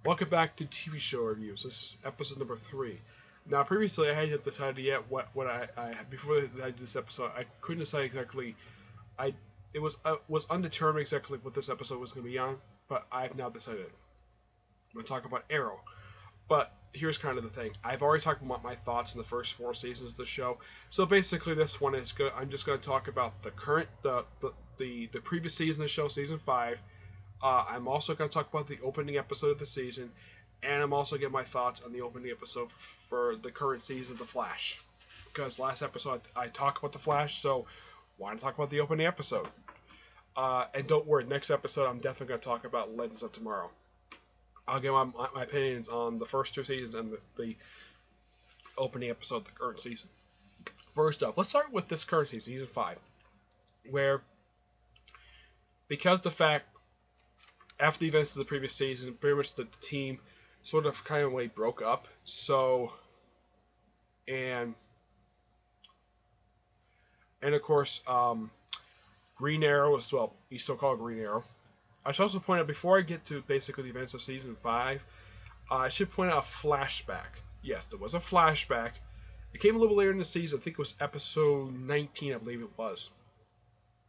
Welcome back to TV show reviews. This is episode number 3. Now, previously I hadn't decided yet what I before I did this episode. I couldn't decide exactly. I it was undetermined exactly what this episode was going to be on, but I've now decided. I'm going to talk about Arrow. But here's kind of the thing. I've already talked about my thoughts in the first 4 seasons of the show. So basically, this one is good. I'm just going to talk about the current the previous season of the show, season 5. I'm also going to talk about the opening episode of the season, and I'm also getting my thoughts on the opening episode for the current season of The Flash. Because last episode I talked about The Flash, so why not talk about the opening episode? And don't worry, next episode I'm definitely going to talk about Legends of Tomorrow. I'll give my opinions on the first 2 seasons and the opening episode of the current season. First up, let's start with this current season, season 5, where because the fact after the events of the previous season, pretty much the team sort of kind of like broke up. So, and of course, Green Arrow is he's still called Green Arrow. I should also point out before I get to basically the events of season 5, I should point out a flashback. Yes, there was a flashback. It came a little later in the season. I think it was episode 19, I believe it was,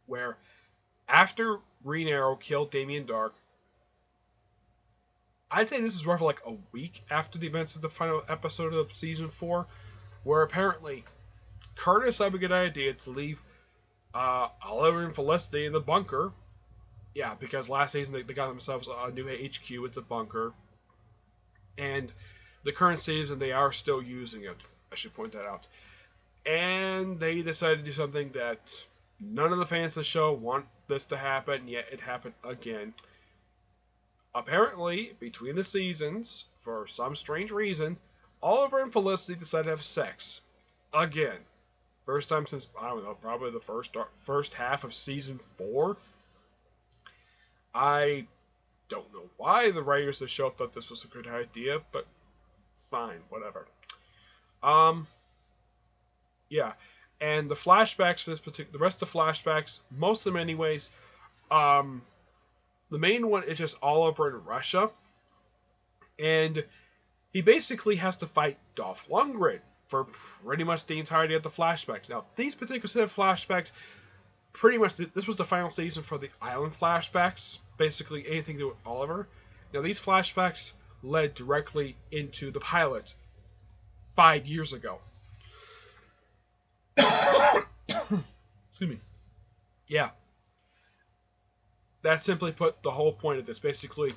where after Green Arrow killed Damien Dark, I'd say this is roughly like a week after the events of the final episode of season 4, where apparently Curtis had a good idea to leave Oliver and Felicity in the bunker. Yeah, because last season they got themselves a new HQ with the bunker. And the current season they are still using it. I should point that out. And they decided to do something that none of the fans of the show want this to happen, yet it happened again. Apparently, between the seasons, for some strange reason, Oliver and Felicity decided to have sex. Again. First time since, I don't know, probably the first half of season 4. I don't know why the writers of the show thought this was a good idea, but fine, whatever. Yeah. And the flashbacks for this the rest of the flashbacks, most of them anyways, the main one is just Oliver in Russia, and he basically has to fight Dolph Lundgren for pretty much the entirety of the flashbacks. Now, these particular set of flashbacks, pretty much, this was the final season for the Island flashbacks, basically anything to do with Oliver. Now, these flashbacks led directly into the pilot 5 years ago. Excuse me. Yeah. That simply put the whole point of this. Basically,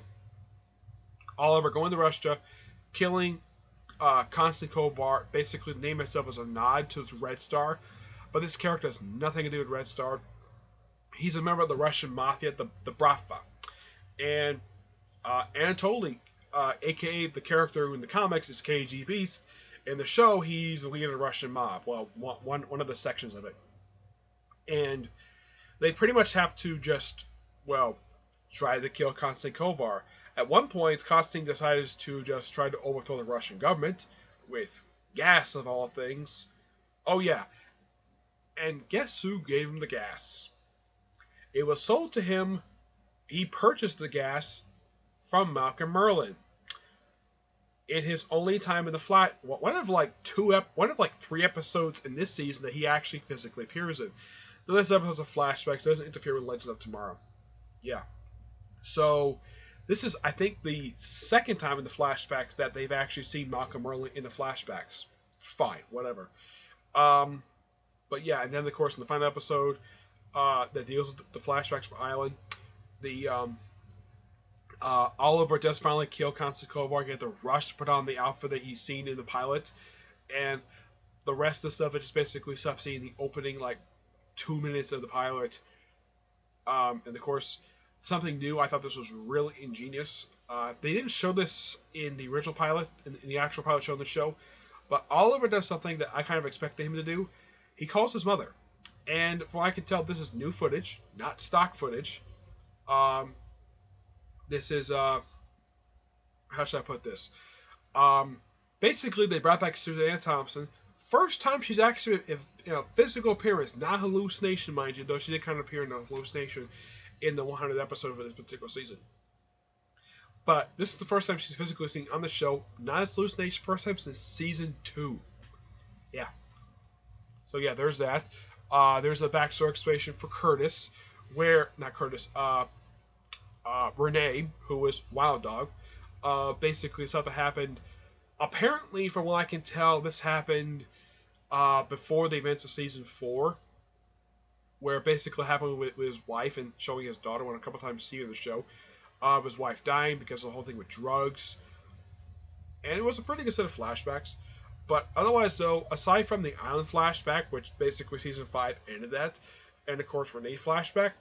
Oliver going to Russia, killing Constant Kovar, basically the name itself is a nod to Red Star, but this character has nothing to do with Red Star. He's a member of the Russian mafia, the Bratva. And Anatoly, aka the character in the comics, is KG Beast. In the show, he's the leader of the Russian mob. Well, one of the sections of it. And they pretty much have to just, well, try to kill Konstantin Kovar. At one point, Konstantin decides to just try to overthrow the Russian government with gas, of all things. Oh, yeah. And guess who gave him the gas? It was sold to him. He purchased the gas from Malcolm Merlyn. In his only time in the flat, one of like 3 episodes in this season that he actually physically appears in. This episode of flashbacks doesn't interfere with Legends of Tomorrow. Yeah. So, this is, I think, the second time in the flashbacks that they've actually seen Malcolm Merlyn in the flashbacks. Fine, whatever. But yeah, and then, of course, in the final episode that deals with the flashbacks for Island, the Oliver does finally kill Constant Kovar, get the rush to put on the outfit that he's seen in the pilot, and the rest of the stuff is just basically stuff seen in the opening, like, 2 minutes of the pilot. And of course, something new, I thought this was really ingenious. They didn't show this in the original pilot, in the actual pilot show on the show, but Oliver does something that I kind of expected him to do. He calls his mother. And from what I can tell, this is new footage, not stock footage. This is, how should I put this? Basically, they brought back Susanna Thompson. First time she's actually in a physical appearance, not hallucination, mind you, though she did kind of appear in a hallucination in the 100th episode of this particular season. But this is the first time she's physically seen on the show, not as hallucination, first time since season 2. Yeah. So yeah, there's that. There's a backstory explanation for Curtis, where not Curtis, Renee, who was Wild Dog. Basically, stuff that happened. Apparently, from what I can tell, this happened before the events of season 4, where it basically happened with his wife and showing his daughter when a couple times seen in the show. Of his wife dying because of the whole thing with drugs. And it was a pretty good set of flashbacks. But otherwise, though, aside from the island flashback, which basically season 5 ended that, and of course Renee flashback,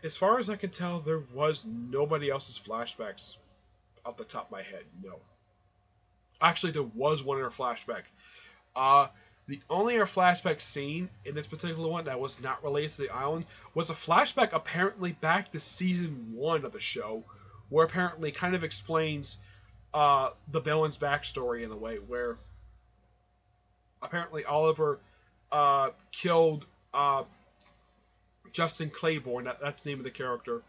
as far as I can tell, there was nobody else's flashbacks off the top of my head. No. Actually, there was one in her flashback. The only other flashback scene in this particular one that was not related to the island was a flashback apparently back to season 1 of the show, where apparently kind of explains the villain's backstory in a way, where apparently Oliver killed Justin Claiborne, that's the name of the character,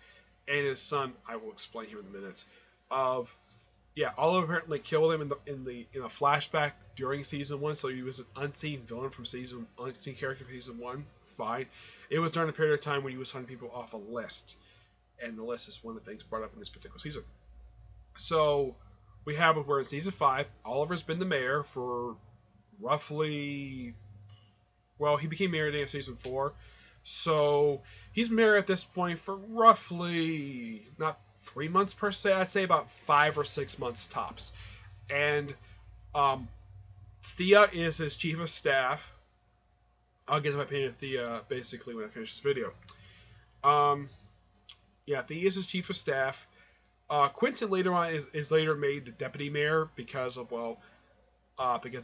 and his son. I will explain here in a minute. Oliver apparently killed him in a flashback during season 1, so he was an unseen villain from unseen character from season 1. Fine. It was during a period of time when he was hunting people off a list, and the list is one of the things brought up in this particular season. So we have where in season 5, Oliver's been the mayor for roughly, well, he became mayor in season 4, so he's mayor at this point for roughly not 3 months per se. I'd say about 5 or 6 months tops. And Thea is his chief of staff. I'll get to my opinion of Thea basically when I finish this video. Thea is his chief of staff. Quentin later on is later made the deputy mayor because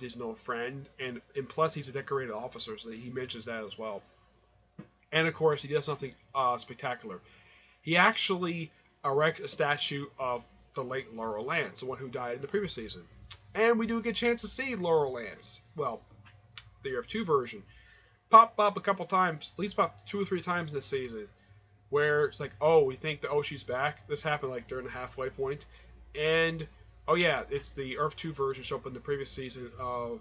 he's no friend, and plus he's a decorated officer, so he mentions that as well. And of course he does something spectacular. He actually erect a statue of the late Laurel Lance, the one who died in the previous season. And we do get a chance to see Laurel Lance, well, the Earth 2 version, pop up a couple times, at least about 2 or 3 times this season, where it's like, oh, we think that, oh, she's back. This happened like during the halfway point. And, oh yeah, it's the Earth 2 version show up in the previous season of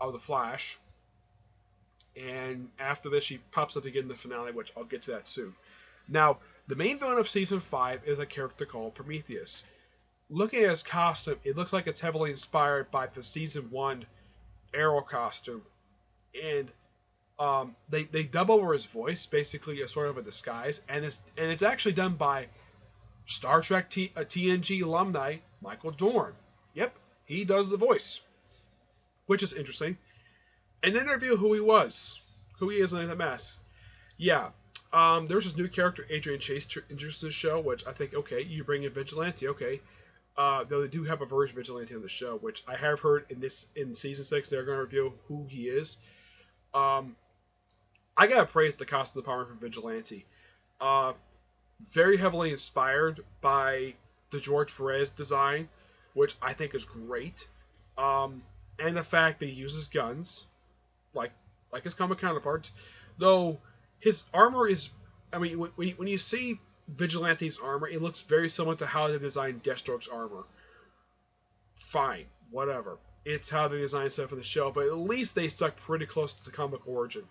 The Flash. And after this, she pops up again in the finale, which I'll get to that soon. Now, the main villain of Season 5 is a character called Prometheus. Looking at his costume, it looks like it's heavily inspired by the Season 1 Arrow costume. And they dub over his voice, basically a sort of a disguise. And it's actually done by Star Trek TNG alumni Michael Dorn. Yep, he does the voice. Which is interesting. And then reveal who he is in the mask. Yeah. There's this new character, Adrian Chase, introduced in the show, which I think, okay, you bring in Vigilante, okay. Though they do have a version of Vigilante on the show, which I have heard in season 6 they're going to reveal who he is. I gotta praise the costume department for Vigilante. Very heavily inspired by the George Perez design, which I think is great. And the fact that he uses guns, like his comic counterparts, though. His armor is, I mean, when you see Vigilante's armor, it looks very similar to how they designed Deathstroke's armor. Fine, whatever. It's how they designed stuff for the show, but at least they stuck pretty close to the comic origin.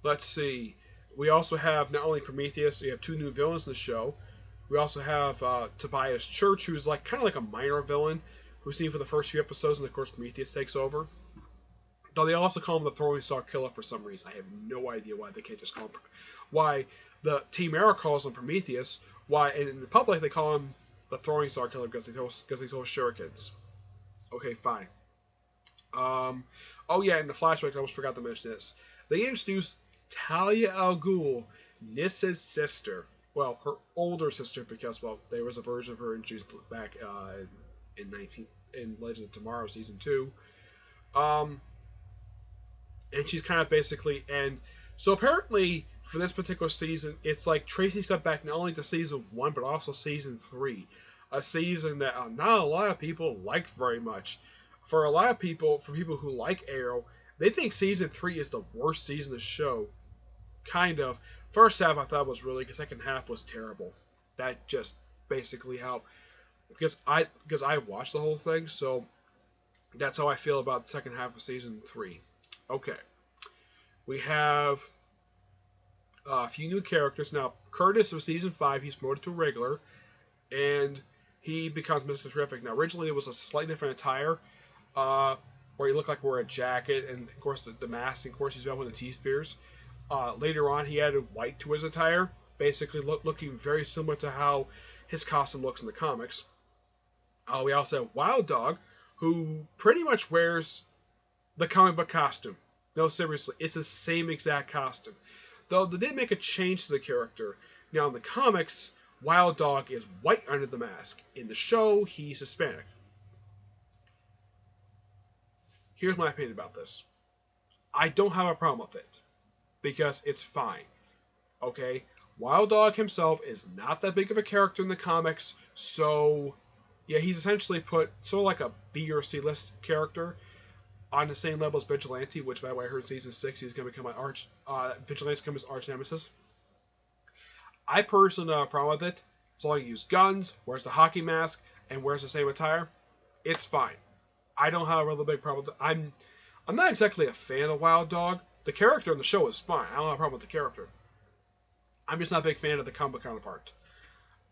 Let's see. We also have not only Prometheus, we have 2 new villains in the show. We also have Tobias Church, who's kind of like a minor villain, who's seen for the first few episodes, and of course Prometheus takes over. Though they also call him the Throwing Star Killer for some reason. I have no idea why they can't just call him. Why the Team Arrow calls him Prometheus. Why, and in the public they call him the Throwing Star Killer because he throws shurikens. Okay, fine. Oh yeah, in the flashbacks I almost forgot to mention this. They introduced Talia al Ghul, Nissa's sister. Well, her older sister, because there was a version of her introduced back in Legend of Tomorrow season 2. And she's kind of basically, and so apparently for this particular season, it's like Tracy stepped back not only to season 1, but also season 3. A season that not a lot of people liked very much. For a lot of people, for people who like Arrow, they think season 3 is the worst season of the show. Kind of. First half I thought was really good. Second half was terrible. That just basically how because I watched the whole thing, so that's how I feel about the second half of season 3. Okay, we have a few new characters now. Curtis of season 5, he's promoted to a regular, and he becomes Mr. Terrific. Now originally it was a slightly different attire, where he looked like wearing a jacket, and of course the mask, and of course he's got with the T-spears. Later on, he added white to his attire, basically looking very similar to how his costume looks in the comics. We also have Wild Dog, who pretty much wears the comic book costume. No, seriously, it's the same exact costume. Though they did make a change to the character. Now in the comics, Wild Dog is white under the mask. In the show, he's Hispanic. Here's my opinion about this. I don't have a problem with it, because it's fine. Okay? Wild Dog himself is not that big of a character in the comics, so yeah, he's essentially put sort of like a B or C list character on the same level as Vigilante, which by the way I heard in season 6 he's going to become my Vigilante's become his arch nemesis. I personally don't have a problem with it. As long as he uses guns, wears the hockey mask, and wears the same attire, it's fine. I don't have a really big problem with it. I'm not exactly a fan of Wild Dog. The character in the show is fine. I don't have a problem with the character. I'm just not a big fan of the comic counterpart,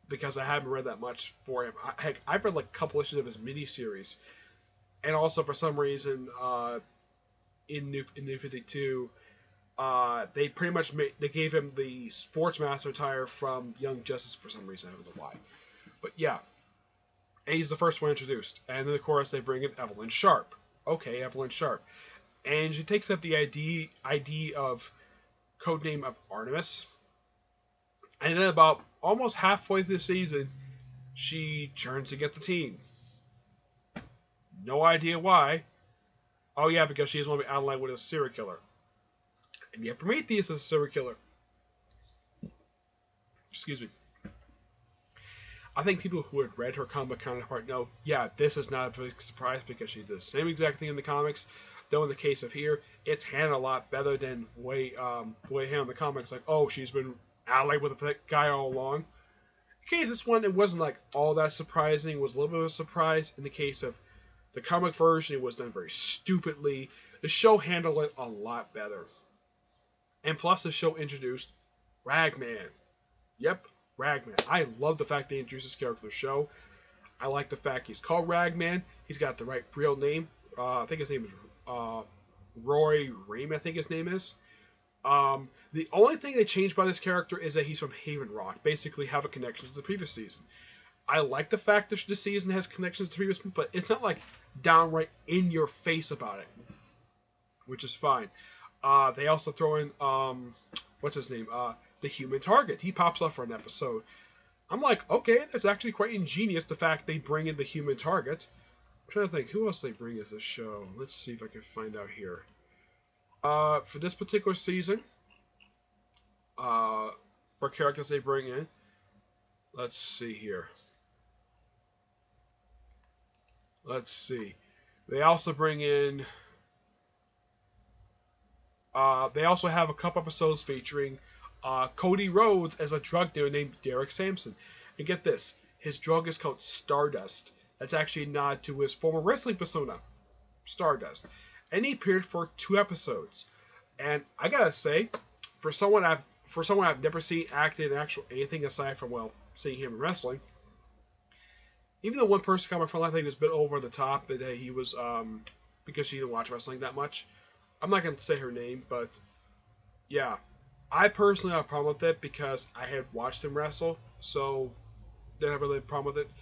because I haven't read that much for him. Heck, I've read like a couple issues of his miniseries, and also for some reason, in New 52, they pretty much they gave him the Sportsmaster attire from Young Justice for some reason. I don't know why, but yeah, and he's the first one introduced. And then of course they bring in Evelyn Sharp. Okay, Evelyn Sharp, and she takes up the ID of codename of Artemis. And then about almost halfway through the season, she turns to get the team. No idea why. Oh yeah, because she doesn't want to be out of line with a serial killer. And yet Prometheus is a serial killer. Excuse me. I think people who had read her comic counterpart know, yeah, this is not a big surprise because she did the same exact thing in the comics. Though in the case of here, it's handled a lot better than way handled in the comics. Like, oh, she's been allied with a guy all along. In the case of this one, it wasn't like all that surprising. It was a little bit of a surprise. In the case of the comic version, it was done very stupidly. The show handled it a lot better. And plus, the show introduced Ragman. Yep, Ragman. I love the fact they introduced this character to the show. I like the fact he's called Ragman. He's got the right real name. I think his name is Roy Raymond, I think his name is. The only thing they changed by this character is that he's from Haven Rock, basically have a connection to the previous season. I like the fact that this season has connections to the previous one, but it's not like downright in your face about it, which is fine. They also throw in, what's his name? The Human Target. He pops up for an episode. I'm like, okay, that's actually quite ingenious, the fact they bring in the Human Target. I'm trying to think, who else they bring into the show? Let's see if I can find out here. For this particular season, for characters they bring in, let's see here. Let's see. They also bring in, they also have a couple episodes featuring Cody Rhodes as a drug dealer named Derek Sampson. And get this, his drug is called Stardust. That's actually a nod to his former wrestling persona, Stardust. And he appeared for 2 episodes. And I gotta say, for someone I've never seen act in actual anything aside from, well, seeing him in wrestling, even though one person coming from, I think, was a bit over the top, that he was, because she didn't watch wrestling that much. I'm not gonna say her name, but yeah, I personally have a problem with it because I had watched him wrestle, so didn't have really a problem with it.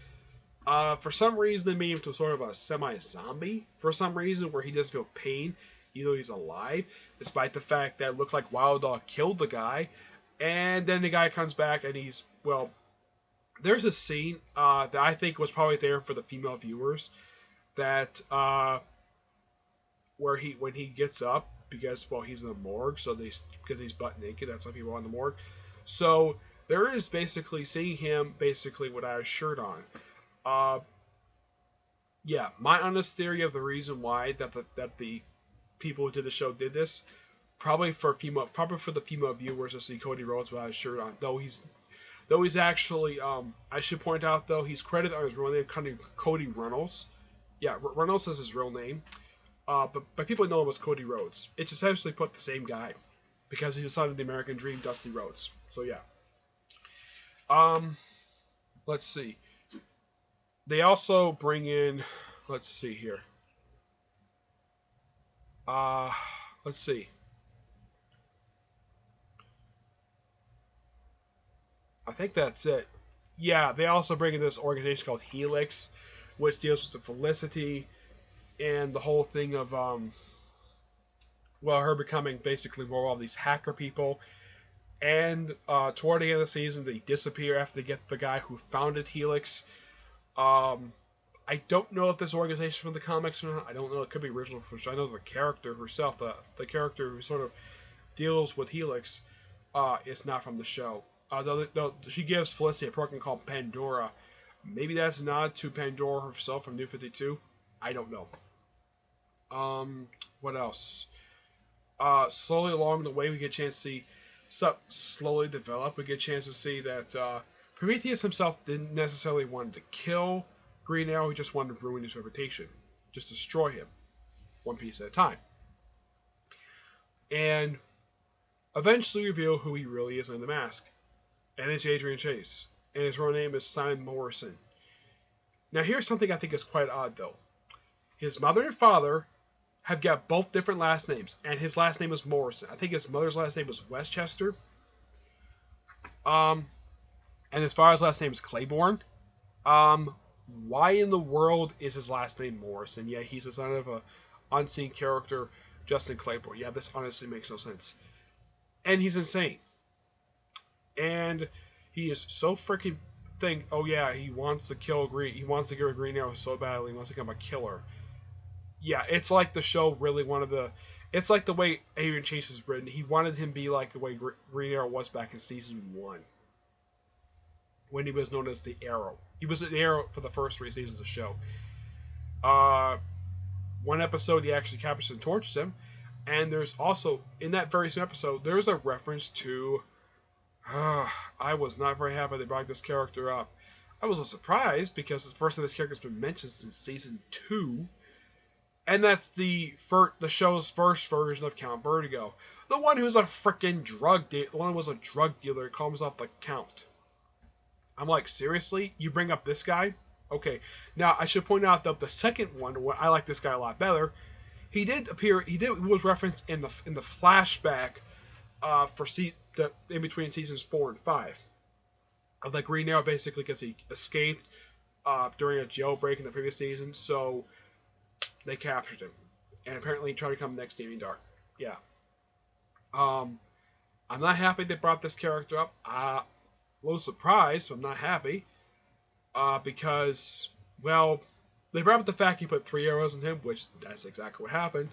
For some reason, they made him to sort of a semi-zombie, for some reason, where he doesn't feel pain, even though he's alive, despite the fact that it looked like Wild Dog killed the guy. And then the guy comes back and he's, well, there's a scene that I think was probably there for the female viewers, that where when he gets up, because, well, he's in the morgue, so because he's butt naked, that's why people are in the morgue. So there is basically seeing him basically without a shirt on. Yeah, my honest theory of the reason why that the people who did the show did this probably for the female viewers to see Cody Rhodes without his shirt on. Though he's actually, I should point out though, he's credited on his real name, Cody Reynolds. Yeah, Reynolds is his real name. But people know him as Cody Rhodes. It's essentially put the same guy because he's the son of the American Dream, Dusty Rhodes. So yeah. Let's see. They also bring in, let's see here. Let's see. I think that's it. Yeah, they also bring in this organization called Helix, which deals with the Felicity and the whole thing of, well, her becoming basically more of these hacker people. And toward the end of the season, they disappear after they get the guy who founded Helix. I don't know if this organization from the comics or not. I don't know. It could be original. I know the character herself, the character who sort of deals with Helix, is not from the show. Though she gives Felicity a program called Pandora. Maybe that's a nod to Pandora herself from New 52. I don't know. What else? Slowly along the way, we get a chance to see stuff slowly develop. We get a chance to see that Prometheus himself didn't necessarily want to kill Green Arrow. He just wanted to ruin his reputation. Just destroy him. One piece at a time. And eventually reveal who he really is in the mask. And it's Adrian Chase. And his real name is Simon Morrison. Now here's something I think is quite odd though. His mother and father have got both different last names, and his last name is Morrison. I think his mother's last name was Westchester. And his father's last name is Claiborne. Why in the world is his last name Morrison? Yeah, he's the son of a unseen character, Justin Claiborne. Yeah, this honestly makes no sense. And he's insane. And he is so freaking oh yeah, he wants to kill Green. He wants to get a Green Arrow so badly. He wants to become a killer. Yeah, it's like the show really wanted the. It's like the way Adrian Chase is written. He wanted him to be like the way Green Arrow was back in season 1, when he was known as the Arrow. He was the Arrow for the first 3 seasons of the show. One episode he actually captures and tortures him, and there's also in that very same episode there's a reference to. I was not very happy they brought this character up. I was a surprise because it's the first time this character's been mentioned since season 2. And that's the show's first version of Count Vertigo. The one who's a freaking drug dealer. The one who was a drug dealer calls himself the Count. I'm like, seriously? You bring up this guy? Okay. Now, I should point out that the second one, I like this guy a lot better. He was referenced in the flashback in between seasons 4 and 5. Of the Green Arrow basically because he escaped during a jailbreak in the previous season, so they captured him. And apparently he tried to come next Damien Dark. Yeah. I'm not happy they brought this character up. A little surprised, but I'm not happy. Because, well, they brought up the fact he put 3 arrows in him, which that's exactly what happened.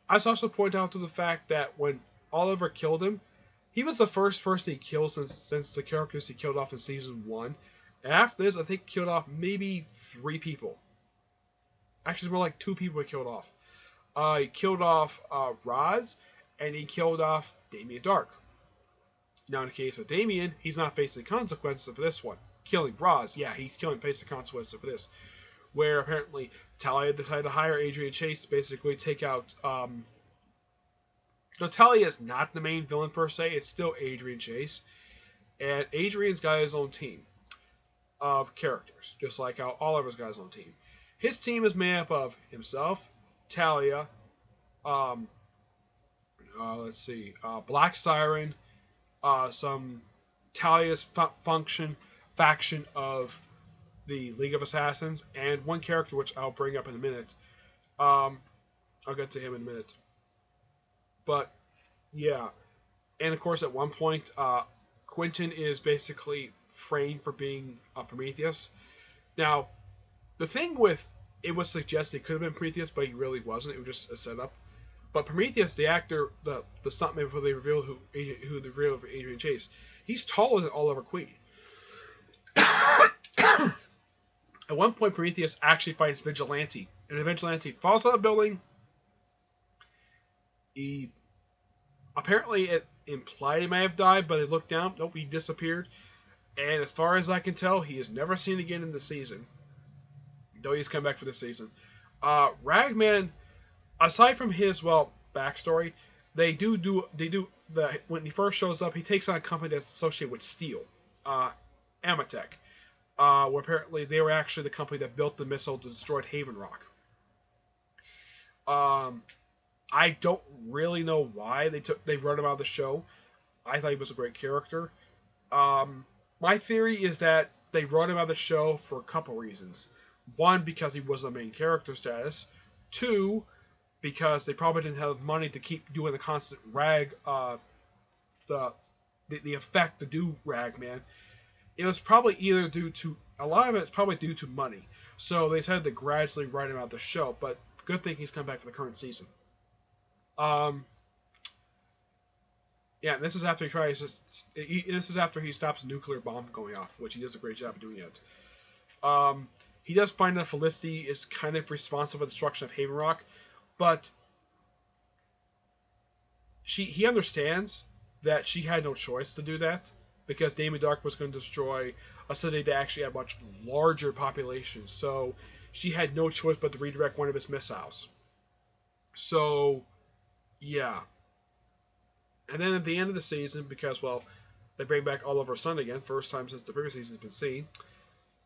I should also point out to the fact that when Oliver killed him, he was the first person he killed since the characters he killed off in season 1. And after this, I think he killed off maybe 3 people. Actually, more like 2 people he killed off. He killed off Roz, and he killed off Damien Dark. Now, in the case of Damien, he's not facing consequences for this one. Killing Roz, yeah, he's facing consequences for this. Where apparently Talia decided to hire Adrian Chase to basically take out. So Talia is not the main villain per se, it's still Adrian Chase. And Adrian's got his own team of characters, just like how Oliver's got his own team. His team is made up of himself, Talia, Black Siren, some Talia's faction of the League of Assassins, and one character which I'll bring up in a minute. I'll get to him in a minute. But, yeah. And, of course, at one point, Quentin is basically framed for being a Prometheus. Now, the thing with it was suggested it could have been Prometheus, but he really wasn't. It was just a setup. But Prometheus, the actor, the stuntman before they revealed who the real Adrian Chase, he's taller than Oliver Queen. At one point, Prometheus actually fights Vigilante, and the Vigilante falls out of the building. He Apparently, it implied he may have died, but they looked down. Nope, he disappeared. And as far as I can tell, he is never seen again in the season. Though he's come back for this season. Ragman, aside from his backstory, when he first shows up, he takes on a company that's associated with steel, Amatech, where apparently they were actually the company that built the missile that destroyed Haven Rock. I don't really know why they wrote him out of the show. I thought he was a great character. My theory is that they wrote him out of the show for a couple reasons. One, because he was the main character status. Two, because they probably didn't have money to keep doing the constant the effect to do Ragman. It was probably either due to a lot of it's probably due to money. So they decided to gradually write him out of the show. But good thing he's come back for the current season. Yeah, this is after this is after he stops a nuclear bomb going off, which he does a great job of doing it. He does find out Felicity is kind of responsible for the destruction of Haven Rock, but he understands that she had no choice to do that because Damien Dark was going to destroy a city that actually had a much larger population. So she had no choice but to redirect one of his missiles. So, yeah. And then at the end of the season, because, they bring back Oliver Sun again, first time since the previous season's been seen.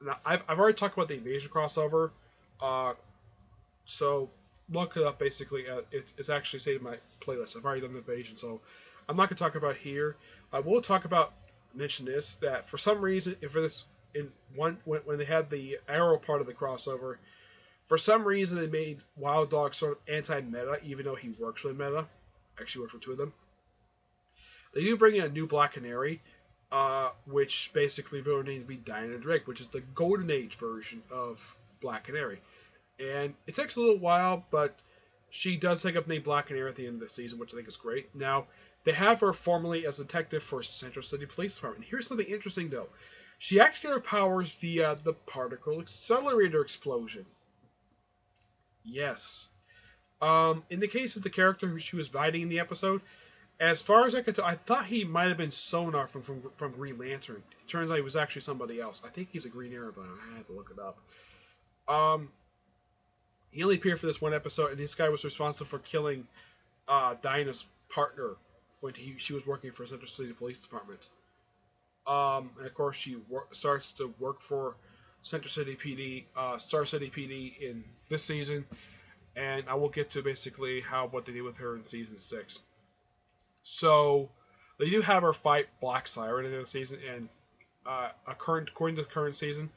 Now, I've already talked about the Invasion crossover, so look it up, basically. It's actually saved in my playlist. I've already done the Invasion, so I'm not going to talk about it here. I will mention this, that for some reason, when they had the Arrow part of the crossover, for some reason they made Wild Dog sort of anti-meta, even though he works with meta. Actually works with two of them. They do bring in a new Black Canary, which basically will need to be Diana Drake, which is the Golden Age version of Black Canary. And it takes a little while, but she does take up the name Black Canary at the end of the season, which I think is great. Now, they have her formally as a detective for Central City Police Department. Here's something interesting, though. She actually got her powers via the particle accelerator explosion. Yes. In the case of the character who she was fighting in the episode, as far as I could tell, I thought he might have been Sonar from Green Lantern. It turns out he was actually somebody else. I think he's a Green Arrow, but I had to look it up. He only appeared for this one episode, and this guy was responsible for killing Diana's partner when she was working for Central City Police Department. And of course, she starts to work for Central City PD, Star City PD in this season, and I will get to basically what they did with her in season 6. So they do have her fight Black Siren in the season, and according to the current season,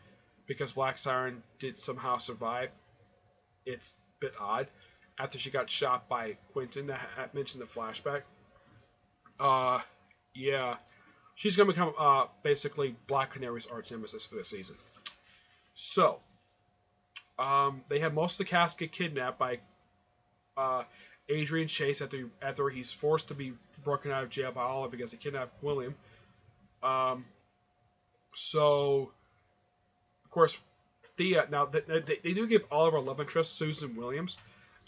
because Black Siren did somehow survive, it's a bit odd. After she got shot by Quentin, that I mentioned the flashback. Yeah, she's gonna become basically Black Canary's arch nemesis for this season. So, they have most of the cast get kidnapped by Adrian Chase after he's forced to be broken out of jail by Oliver because he kidnapped William. So, of course, now they do give Oliver a love interest, Susan Williams.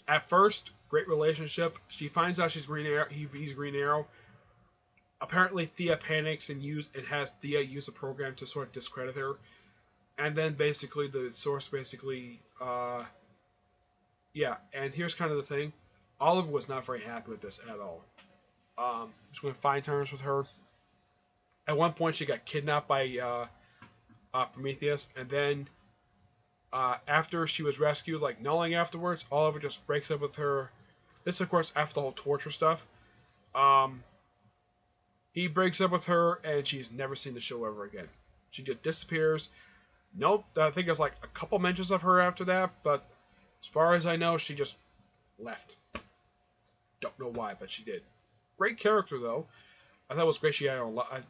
At first, great relationship. She finds out she's Green Arrow. He's Green Arrow. Apparently, Thea panics and has Thea use a program to sort of discredit her. And then basically the source yeah. And here's kind of the thing. Oliver was not very happy with this at all. He's going to find terms with her. At one point, she got kidnapped by Prometheus, and then after she was rescued, like Nulling afterwards, Oliver just breaks up with her. This, of course, after the whole torture stuff. He breaks up with her, and she's never seen the show ever again. She just disappears. Nope, I think there's like a couple mentions of her after that, but as far as I know, she just left. Don't know why, but she did. Great character, though. I thought it was great she had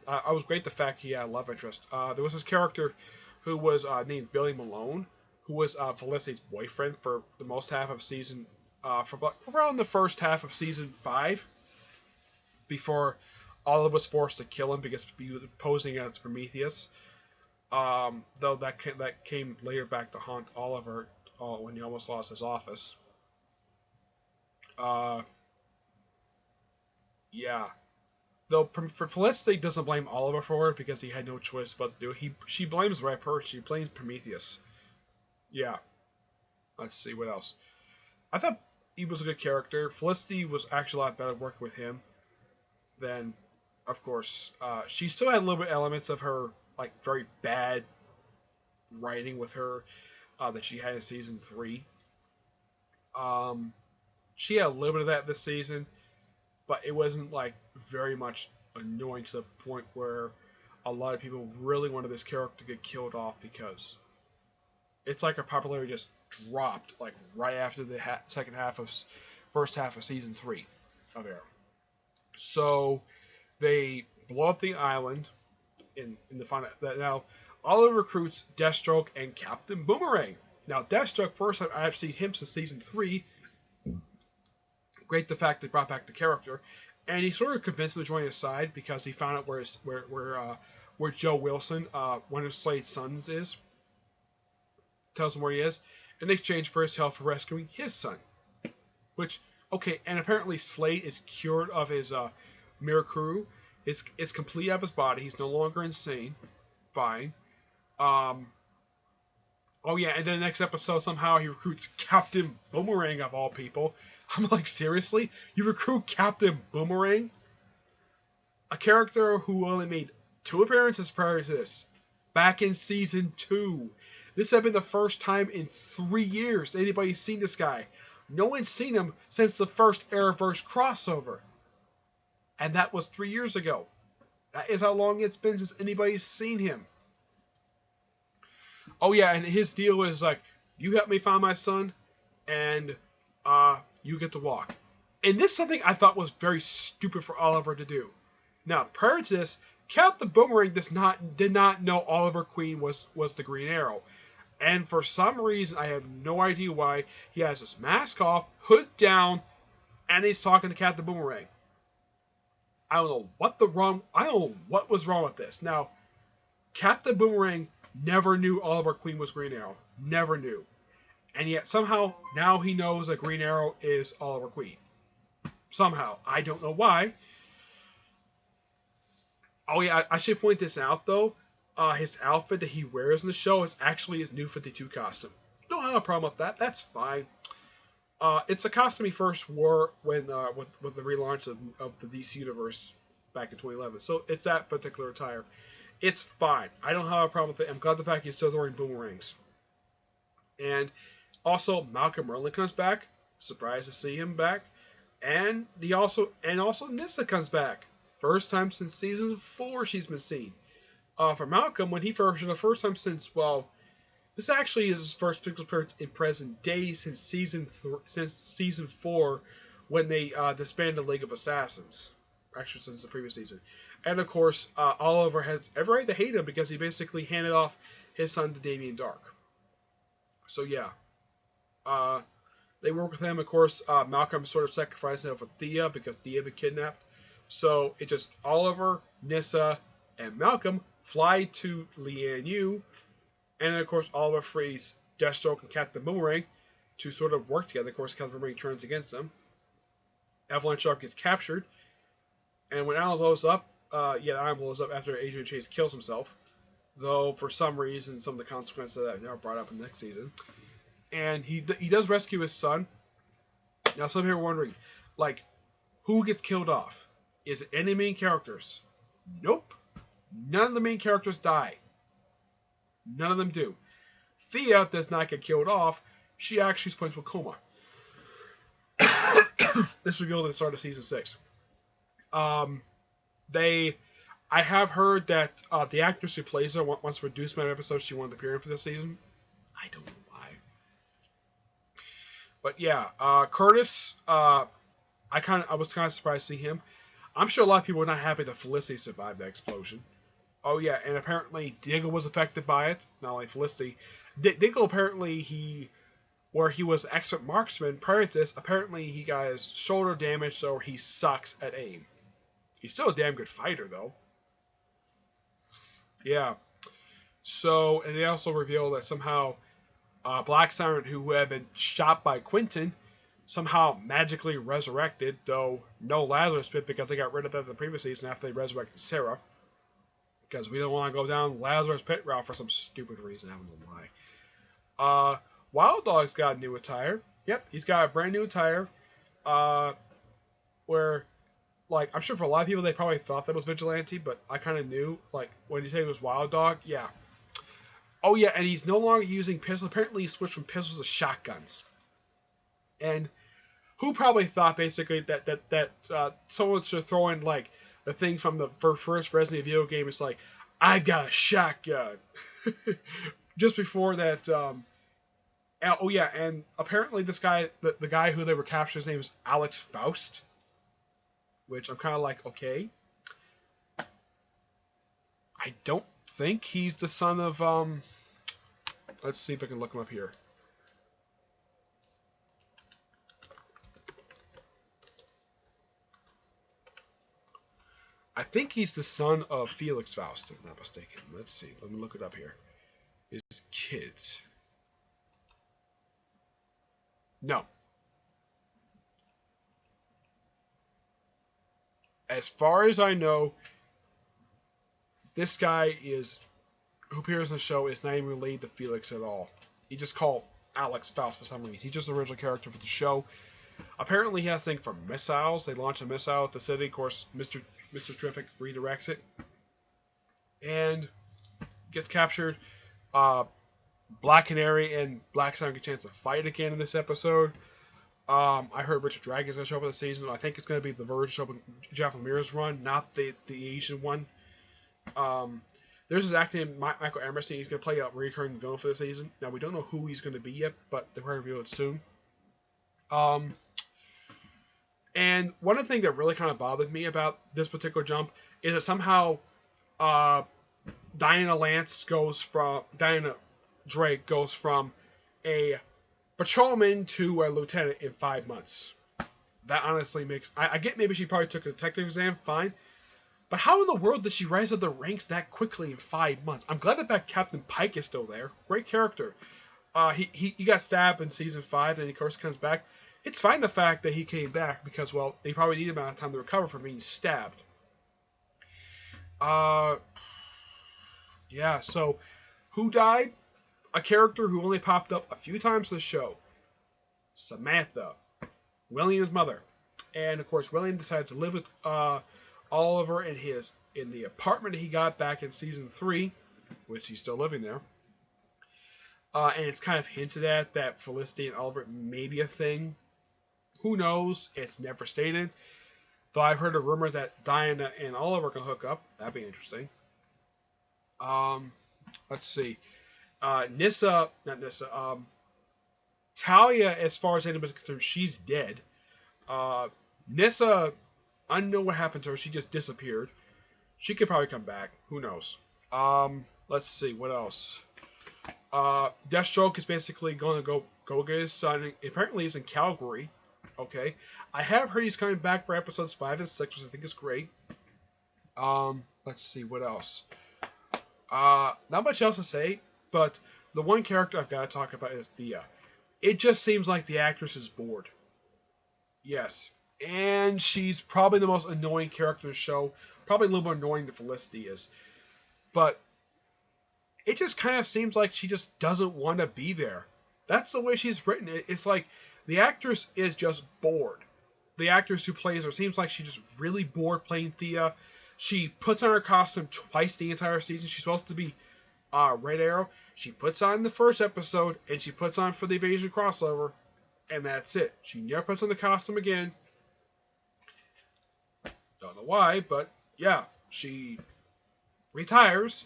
I was great the fact he had a love interest. There was this character who was named Billy Malone, who was Felicity's boyfriend for the most half of season, for around the first half of season 5, before Oliver was forced to kill him because he was posing as Prometheus. Though that came later back to haunt Oliver when he almost lost his office. Yeah. Though for Felicity doesn't blame Oliver for it because he had no choice but to do it. She blames the right person. She blames Prometheus. Yeah. Let's see what else. I thought he was a good character. Felicity was actually a lot better working with him than, of course, she still had a little bit elements of her like very bad writing with her that she had in season 3. She had a little bit of that this season, but it wasn't like very much annoying to the point where a lot of people really wanted this character to get killed off because it's like her popularity just dropped like right after the second half of first half of season 3 of Arrow. So they blow up the island in the final. Now Oliver recruits Deathstroke and Captain Boomerang. Now Deathstroke, first time I've seen him since season 3. Great the fact they brought back the character, and he sort of convinced them to join his side because he found out where Joe Wilson, one of Slade's sons, is. Tells him where he is in exchange for his help for rescuing his son. Which, okay, and apparently Slade is cured of his Mirakuru. It's complete out of his body. He's no longer insane. Fine. Oh yeah, and then the next episode somehow he recruits Captain Boomerang of all people. I'm like, seriously? You recruit Captain Boomerang? A character who only made 2 appearances prior to this. Back in season 2. This had been the first time in 3 years anybody's seen this guy. No one's seen him since the first Arrowverse crossover. And that was 3 years ago. That is how long it's been since anybody's seen him. Oh yeah, and his deal is like, you help me find my son, and you get to walk. And this is something I thought was very stupid for Oliver to do. Now, prior to this, Captain Boomerang did not know Oliver Queen was the Green Arrow. And for some reason, I have no idea why, he has his mask off, hood down, and he's talking to Captain Boomerang. I don't know what was wrong with this. Now, Captain Boomerang never knew Oliver Queen was Green Arrow. Never knew. And yet somehow now he knows that Green Arrow is Oliver Queen. Somehow. I don't know why. Oh yeah, I should point this out though. His outfit that he wears in the show is actually his New 52 costume. Don't have a problem with that. That's fine. It's a costume he first wore when with the relaunch of the DC Universe back in 2011. So it's that particular attire. It's fine. I don't have a problem with it. I'm glad the fact he's still wearing boomerangs. And also Malcolm Merlin comes back. Surprised to see him back. And also Nyssa comes back. First time since season 4 she's been seen. For Malcolm, when he first, for the first time since, well, this actually is his first physical appearance in present day since season 4, when they disbanded the League of Assassins. Actually, since the previous season. And of course, Oliver has every right to hate him because he basically handed off his son to Damien Dark. So yeah, they work with him. Of course, Malcolm sort of sacrificed him for Thea because Thea had been kidnapped. So it just Oliver, Nyssa, and Malcolm fly to Lian-Yu, and then of course Oliver frees Deathstroke and Captain Boomerang to sort of work together. Of course, Captain Boomerang turns against them. Avalanche Shark gets captured, and when Alan blows up, the island blows up after Adrian Chase kills himself. Though for some reason, some of the consequences of that are now brought up in the next season. And he does rescue his son. Now some people are wondering, like, who gets killed off? Is it any main characters? Nope. None of the main characters die. None of them do. Thea does not get killed off. She actually is put into a coma. This revealed at the start of season 6. I have heard that the actress who plays her wants to reduce amount of episodes she wanted to appear in for this season. I don't know why. But yeah, Curtis, I was kind of surprised to see him. I'm sure a lot of people were not happy that Felicity survived that explosion. Oh yeah, and apparently Diego was affected by it. Not only Felicity. Diego apparently he was an expert marksman. Prior to this, apparently he got his shoulder damaged, so he sucks at aim. He's still a damn good fighter though. Yeah. So, and they also revealed that somehow Black Siren, who had been shot by Quentin, somehow magically resurrected, though no Lazarus Pit because they got rid of that in the previous season after they resurrected Sarah. Because we don't want to go down Lazarus Pit route for some stupid reason. I don't know why. Wild Dog's got a new attire. Yep, he's got a brand new attire. Where, like, I'm sure for a lot of people they probably thought that was Vigilante, but I kind of knew. Like, when you say it was Wild Dog, yeah. Oh yeah, and he's no longer using pistols. Apparently he switched from pistols to shotguns. And who probably thought basically that someone should throw in like the thing from the first Resident Evil game is like, I've got a shotgun. Just before that, oh yeah, and apparently this guy, the guy who they were capturing, his name is Alex Faust, which I'm kind of like, okay. I don't think he's the son of, let's see if I can look him up here. I think he's the son of Felix Faust, if I'm not mistaken. Let's see. Let me look it up here. His kids. No. As far as I know, this guy who appears in the show is not even related to Felix at all. He just called Alex Faust for some reason. He's just the original character for the show. Apparently he has a thing for missiles. They launch a missile at the city. Of course, Mr. Terrific redirects it. And gets captured. Black Canary and Black Sun get a chance to fight again in this episode. I heard Richard Dragon's going to show up in the season. I think it's going to be the version of Jeff Lemire's run, not the Asian one. There's this actor named Michael Emerson. He's going to play a recurring villain for the season. Now, we don't know who he's going to be yet, but they're going to reveal it soon. And one of the things that really kind of bothered me about this particular jump is that somehow Diana Drake goes from a patrolman to a lieutenant in 5 months. That honestly makes... I get maybe she probably took a detective exam, fine. But how in the world did she rise up the ranks that quickly in 5 months? I'm glad that Captain Pike is still there. Great character. He got stabbed in season 5, and of course comes back. It's fine the fact that he came back because, well, they probably need a amount of time to recover from being stabbed. Yeah, so who died? A character who only popped up a few times in the show. Samantha, William's mother. And of course, William decided to live with Oliver in the apartment he got back in season 3, which he's still living there. And it's kind of hinted at that Felicity and Oliver may be a thing. Who knows? It's never stated. Though I've heard a rumor that Diana and Oliver can hook up. That'd be interesting. Let's see. Talia, as far as anybody's concerned, she's dead. Nissa, I don't know what happened to her. She just disappeared. She could probably come back. Who knows? Let's see. What else? Deathstroke is basically going to go get his son. Apparently he's in Calgary. Okay. I have heard he's coming back for episodes 5 and 6, which I think is great. Let's see. What else? Not much else to say, but the one character I've got to talk about is Thea. It just seems like the actress is bored. Yes. And she's probably the most annoying character in the show. Probably a little more annoying than Felicity is. But it just kind of seems like she just doesn't want to be there. That's the way she's written it. It's like the actress is just bored. The actress who plays her seems like she's just really bored playing Thea. She puts on her costume twice the entire season. She's supposed to be Red Arrow. She puts on the first episode, and she puts on for the Invasion crossover, and that's it. She never puts on the costume again. Don't know why, but yeah, she retires.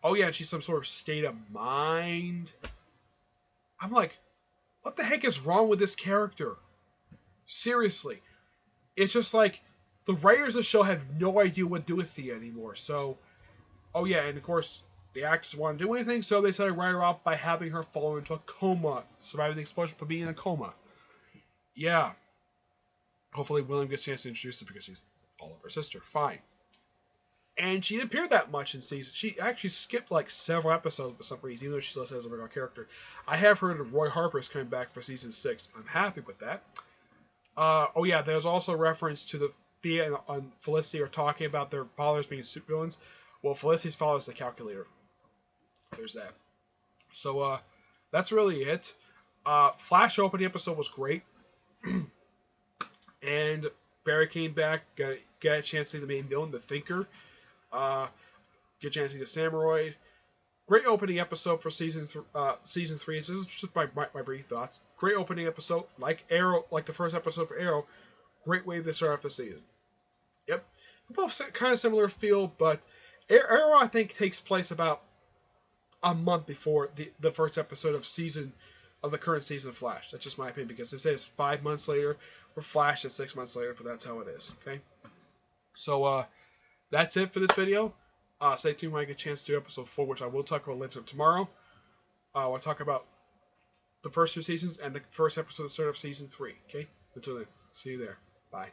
Oh yeah, and she's some sort of state of mind. I'm like, what the heck is wrong with this character? Seriously. It's just like, the writers of the show have no idea what to do with Thea anymore. So, oh yeah, and of course, the actors want to do anything, so they decided to write her off by having her fall into a coma, surviving the explosion but being in a coma. Yeah. Hopefully William gets a chance to introduce her because she's Oliver's sister. Fine. And she didn't appear that much in season. She actually skipped like several episodes for some reason, even though she still has a regular character. I have heard of Roy Harper is coming back for season 6. I'm happy with that. Oh yeah, there's also reference to the Thea and Felicity are talking about their fathers being supervillains. Well, Felicity's father is the Calculator. There's that. So that's really it. Flash opening episode was great, and Barry came back, got a chance to see the main villain, the Thinker. Get a chance to see the Samuroid. Great opening episode for season 3. This is just my brief thoughts. Great opening episode, like Arrow, like the first episode for Arrow. Great way to start off the season. Yep, both kind of similar feel, but Arrow I think takes place about a month before the first episode of the current season of Flash. That's just my opinion, because they say it's 5 months later, or Flash is 6 months later, but that's how it is. Okay, so that's it for this video. Stay tuned when I get a chance to do episode 4, which I will talk about later tomorrow. We'll talk about the first 2 seasons and the first episode of the start of season 3. Okay, until then, see you there. Bye.